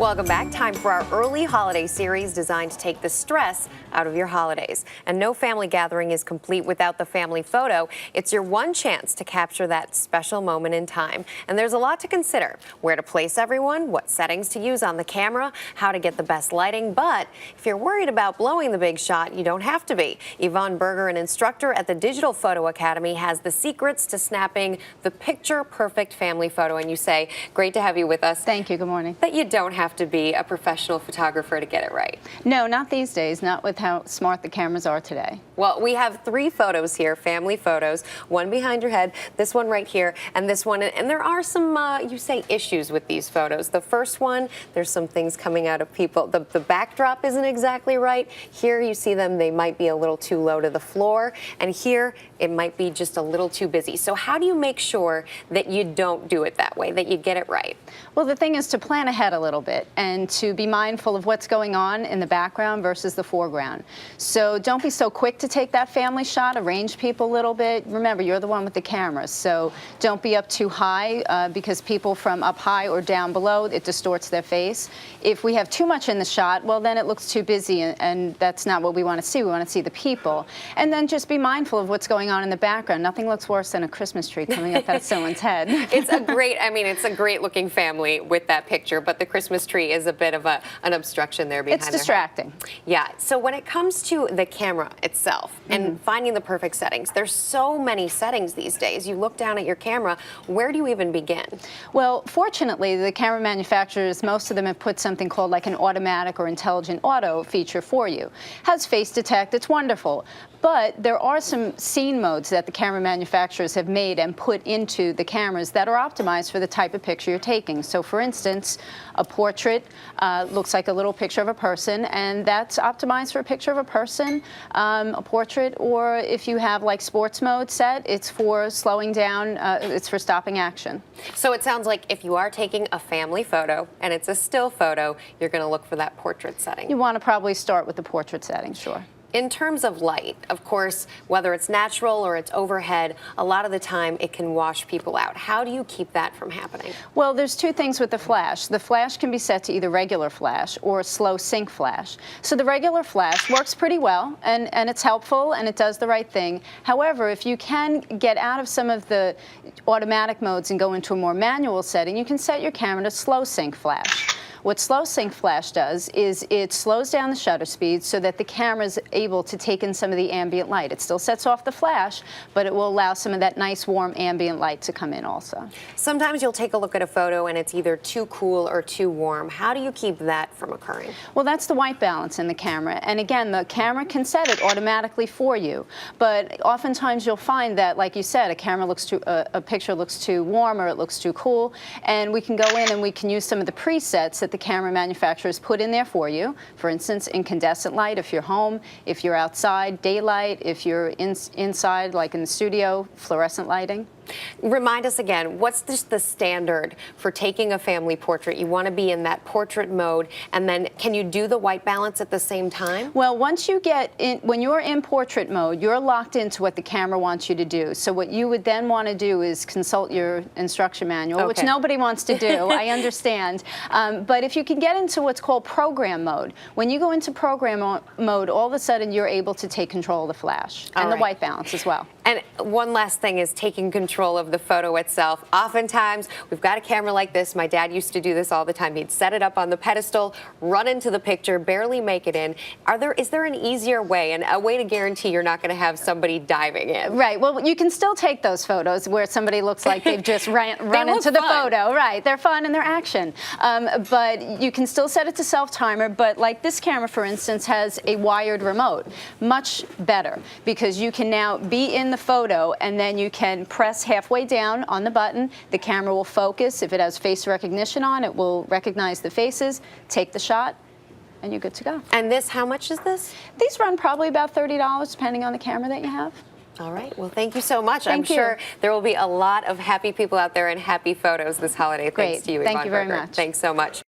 Welcome back. Time for our early holiday series designed to take the stress out of your holidays. And no family gathering is complete without the family photo. It's your one chance to capture that special moment in time. And there's a lot to consider: where to place everyone, what settings to use on the camera, how to get the best lighting. But if you're worried about blowing the big shot, you don't have to be. Yvonne Berger, an instructor at the Digital Photo Academy, has the secrets to snapping the picture-perfect family photo. And you say, great to have you with us. Thank you. Good morning. That you don't have to be a professional photographer to get it right. No, not these days, not with how smart the cameras are today. Well, we have 3 photos here, family photos, one behind your head, this one right here, and this one. And there are some, you say, issues with these photos. The first one, there's some things coming out of people. The backdrop isn't exactly right. Here you see them, they might be a little too low to the floor. And here, it might be just a little too busy. So how do you make sure that you don't do it that way, that you get it right? Well, the thing is to plan ahead a little bit and to be mindful of what's going on in the background versus the foreground. So don't be so quick to take that family shot. Arrange people a little bit. Remember, you're the one with the camera, so don't be up too high because people from up high or down below, it distorts their face. If we have too much in the shot, well, then it looks too busy, and that's not what we want to see. We want to see the people. And then just be mindful of what's going on in the background. Nothing looks worse than a Christmas tree coming up out of someone's head. It's a great, I mean, it's a great looking family with that picture, but the Christmas tree is a bit of an obstruction there behind. It's distracting. Yeah. So when it comes to the camera itself and finding the perfect settings, there's so many settings these days. You look down at your camera, where do you even begin? Well, fortunately, the camera manufacturers, most of them have put something called like an automatic or intelligent auto feature for you. Has face detect, it's wonderful. But there are some scene modes that the camera manufacturers have made and put into the cameras that are optimized for the type of picture you're taking. So for instance, a portrait looks like a little picture of a person, and that's optimized for a picture of a person, a portrait, or if you have like sports mode set, it's for slowing down, it's for stopping action. So it sounds like if you are taking a family photo and it's a still photo, you're going to look for that portrait setting. You want to probably start with the portrait setting, sure. In terms of light, of course, whether it's natural or it's overhead, a lot of the time it can wash people out. How do you keep that from happening? Well, there's 2 things with the flash. The flash can be set to either regular flash or slow sync flash. So the regular flash works pretty well, and it's helpful, and it does the right thing. However, if you can get out of some of the automatic modes and go into a more manual setting, you can set your camera to slow sync flash. What slow sync flash does is it slows down the shutter speed so that the camera is able to take in some of the ambient light. It still sets off the flash, but it will allow some of that nice warm ambient light to come in also. Sometimes you'll take a look at a photo and it's either too cool or too warm. How do you keep that from occurring? Well, that's the white balance in the camera. And again, the camera can set it automatically for you. But oftentimes you'll find that, like you said, a picture looks too warm or it looks too cool. And we can go in and we can use some of the presets that the camera manufacturers put in there for you. For instance, incandescent light if you're home, if you're outside, daylight, if you're inside, like in the studio, fluorescent lighting. Remind us again, what's just the standard for taking a family portrait? You want to be in that portrait mode, and then can you do the white balance at the same time? Well, once you get in, when you're in portrait mode, you're locked into what the camera wants you to do. So what you would then want to do is consult your instruction manual, which nobody wants to do, I understand. But if you can get into what's called program mode, when you go into program mode, all of a sudden you're able to take control of the flash and the white balance as well. And one last thing is taking control of the photo itself. Oftentimes, we've got a camera like this. My dad used to do this all the time. He'd set it up on the pedestal, run into the picture, barely make it in. Is there an easier way, and a way to guarantee you're not going to have somebody diving in? Right. Well, you can still take those photos where somebody looks like they've just run into the photo. Right. They're fun and they're action. But you can still set it to self-timer. But like this camera, for instance, has a wired remote. Much better because you can now be in the photo and then you can press halfway down on the button. The camera will focus. If it has face recognition on, it will recognize the faces, take the shot, and you're good to go. And this, how much is this? These run probably about $30 depending on the camera that you have. All right. Well, thank you so much. I'm sure there will be a lot of happy people out there and happy photos this holiday. Thanks to you, Yvonne Thank you very Berger. much. Thanks so much.